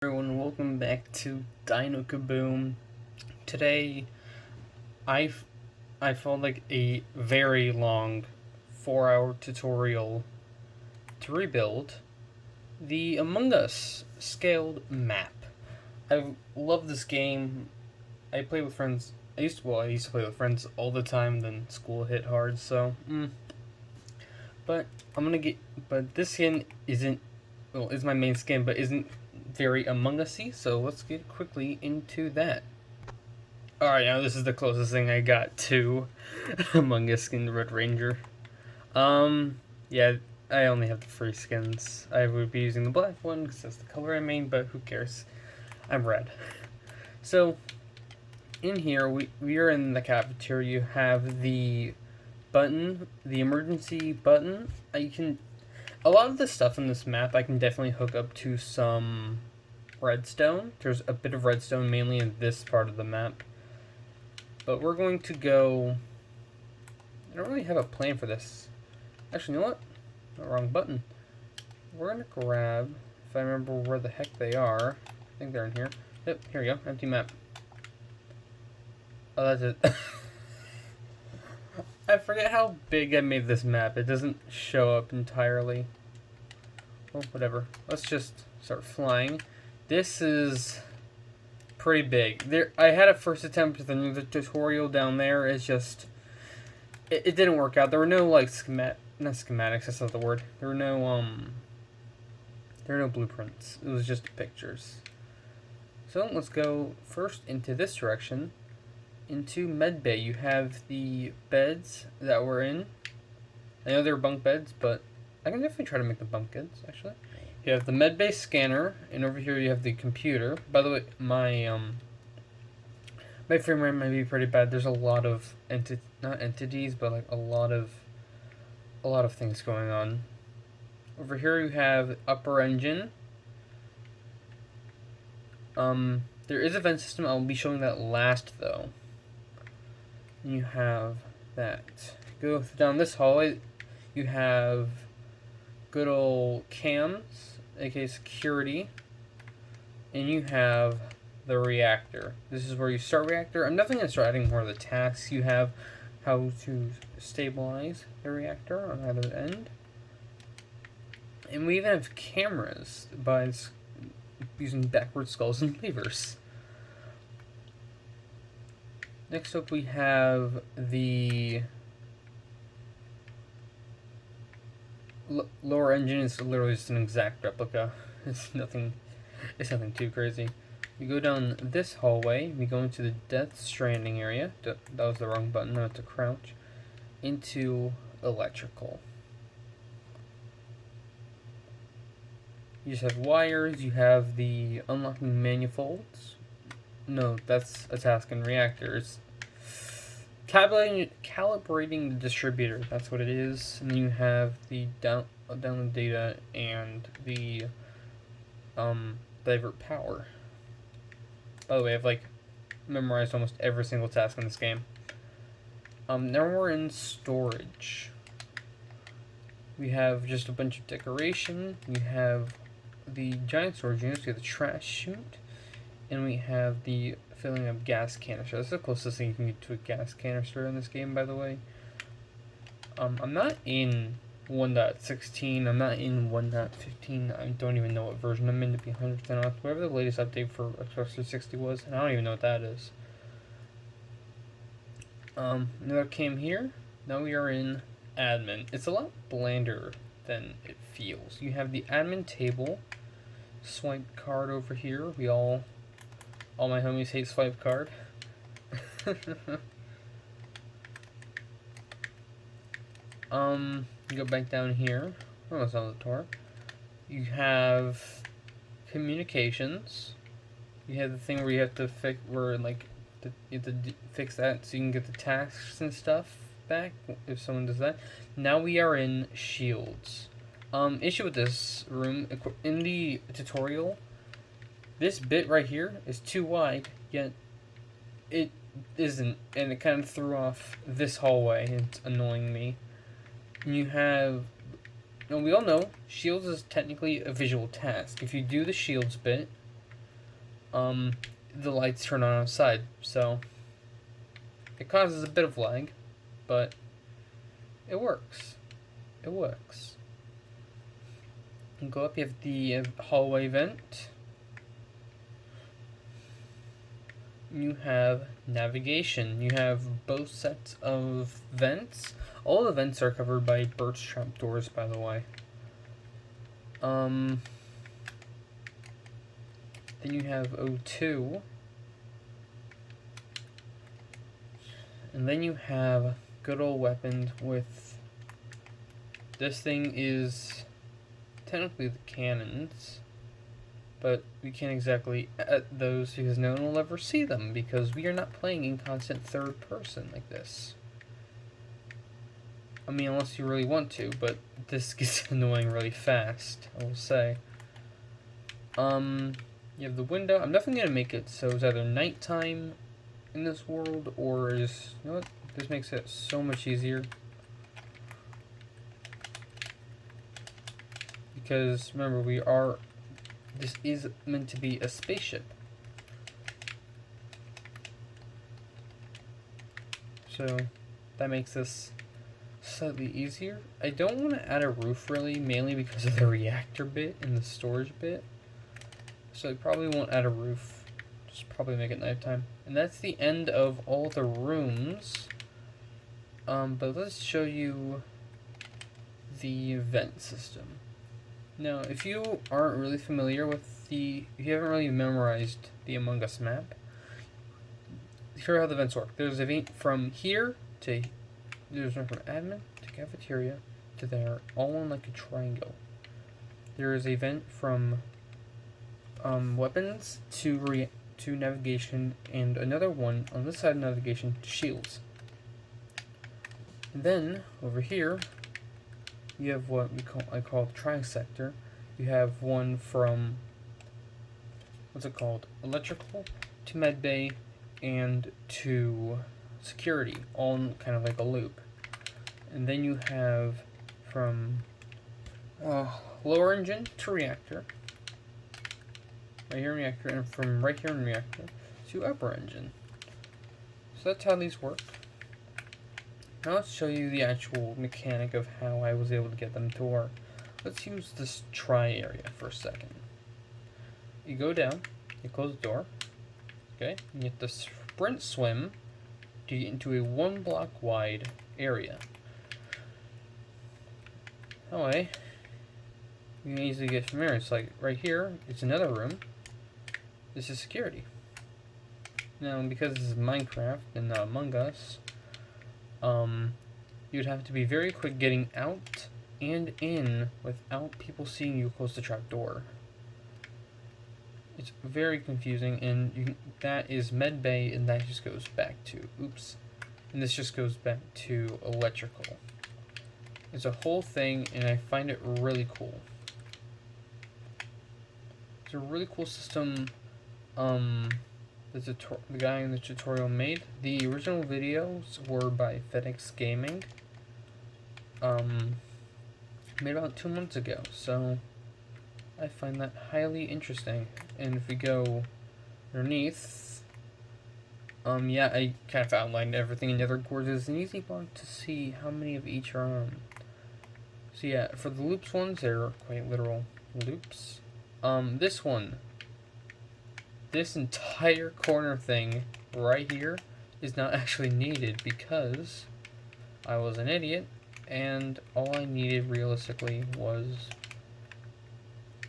Everyone, welcome back to Dino Kaboom. Today, I I found like a very long 4-hour tutorial to rebuild the Among Us scaled map. I love this game. I play with friends. I used to play with friends all the time. Then school hit hard, so. But I'm gonna get. But this skin isn't. Well, is my main skin, but isn't very Among Us-y. So let's get quickly into that. Alright, now this is the closest thing I got to Among Us skin Red Ranger. Yeah, I only have the free skins. I would be using the black one because that's the color I main, but who cares? I'm red. So, in here, we are in the cafeteria. You have the button, the emergency button. A lot of the stuff in this map I can definitely hook up to some redstone. There's a bit of redstone mainly in this part of the map. But we're going to go. I don't really have a plan for this. Actually, you know what? No, wrong button. We're going to grab, if I remember where the heck they are. I think they're in here. Yep, here we go. Empty map. Oh, that's it. I forget how big I made this map. It doesn't show up entirely. Well, whatever. Let's just start flying. This is pretty big. I had a first attempt with the tutorial down there. It's just it didn't work out. There were no like not schematics. That's not the word. There were no blueprints. It was just pictures. So let's go first into this direction, into medbay. You have the beds that we're in. I know they're bunk beds, but I can definitely try to make them bunk beds actually. You have the medbay scanner, and over here you have the computer. By the way, my frame rate might be pretty bad. There's a lot of not entities, but like a lot of things going on. Over here you have upper engine. There is a vent system. I'll be showing that last though. You have that. Go down this hallway. You have good old cams, aka security, and you have the reactor. This is where you start reactor. I'm definitely gonna start adding more of the tasks. You have how to stabilize the reactor on either end, and we even have cameras by using backward skulls and levers. Next up, we have the lower engine. Is literally just an exact replica. It's nothing too crazy. We go down this hallway. We go into the Death Stranding area. That was the wrong button. No, to crouch. Into electrical. You just have wires. You have the unlocking manifolds. No, that's a task in reactors. Calibrating the distributor. That's what it is. And then you have the download data and the divert power. By the way, I've like memorized almost every single task in this game. Now we're in storage. We have just a bunch of decoration. We have the giant storage units. We have the trash chute, and we have the filling of gas canister. That's the closest thing you can get to a gas canister in this game, by the way. I'm not in 1.16. I'm not in 1.15. I don't even know what version I'm in, to be 100% honest. Whatever the latest update for Xbox 360 was, and I don't even know what that is. Another cam here. Now we are in admin. It's a lot blander than it feels. You have the admin table. Swipe card over here. All my homies hate swipe card. You go back down here. Oh, that's not the door. You have communications. You have the thing where you have to fix, you have to fix that so you can get the tasks and stuff back if someone does that. Now we are in shields. Issue with this room in the tutorial. This bit right here is too wide, yet it isn't, and it kind of threw off this hallway. It's annoying me. You have, we all know shields is technically a visual task. If you do the shields bit, the lights turn on outside, so it causes a bit of lag, but it works. It works. And go up, you have the hallway vent. You have navigation. You have both sets of vents. All the vents are covered by birch trap doors, by the way. Then you have O2. And then you have good old weapons with... This thing is technically the cannons, but we can't exactly at those because no one will ever see them because we are not playing in constant third person like this. I mean, unless you really want to, but this gets annoying really fast, I will say. You have the window. I'm definitely gonna make it so it's either nighttime in this world or is, you know what? This makes it so much easier. Because remember, this is meant to be a spaceship. So that makes this slightly easier. I don't want to add a roof really, mainly because of the reactor bit and the storage bit. So I probably won't add a roof. Just probably make it nighttime. And that's the end of all the rooms. But let's show you the vent system. Now, if you aren't really familiar with if you haven't really memorized the Among Us map, here are how the vents work. There's a vent from here to, there's one from admin to cafeteria to there, all in like a triangle. There is a vent from weapons to navigation, and another one on this side of navigation to shields. And then over here, you have what I call the trisector. You have one from, what's it called, electrical to medbay and to security, all in kind of like a loop. And then you have from lower engine to reactor, right here in reactor, and from right here in reactor to upper engine. So that's how these work. Now let's show you the actual mechanic of how I was able to get them to work. Let's use this try area for a second. You go down, you close the door, okay? You get the sprint swim to get into a 1 block wide area. That way, you can easily get from here. It's like right here, it's another room. This is security. Now, because this is Minecraft and not Among Us, you'd have to be very quick getting out and in without people seeing you close the trap door. It's very confusing, and that is medbay, and that just goes back to, oops, and this just goes back to electrical. It's a whole thing, and I find it really cool. It's a really cool system. The guy in the tutorial made. The original videos were by FedEx Gaming. Made about 2 months ago, so I find that highly interesting. And if we go underneath, yeah, I kind of outlined everything in the other cores. It's an easy block to see how many of each are on. So yeah, for the loops ones, they're quite literal loops. This one, this entire corner thing right here is not actually needed because I was an idiot and all I needed realistically was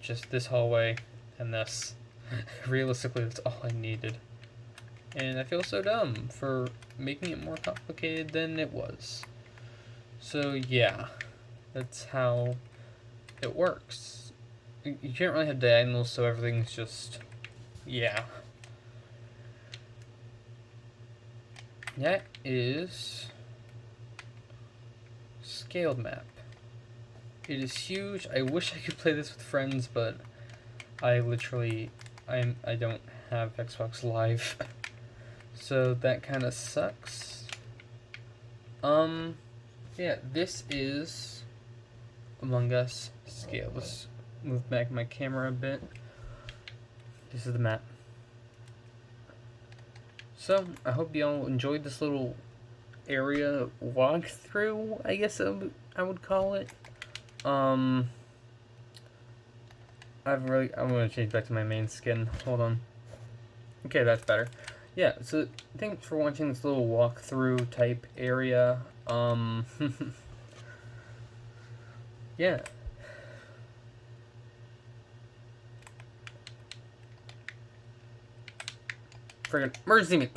just this hallway and this. Realistically, that's all I needed. And I feel so dumb for making it more complicated than it was. So yeah, that's how it works. You can't really have diagonals, so everything's just, yeah. That is scaled map. It is huge. I wish I could play this with friends, but I don't have Xbox Live. So that kind of sucks. Yeah, this is Among Us scale. Let's move back my camera a bit. This is the map. So, I hope y'all enjoyed this little area walkthrough, I guess I would call it. I'm gonna change back to my main skin. Hold on. Okay, that's better. Yeah, so thanks for watching this little walkthrough type area. Yeah. Friggin' emergency me.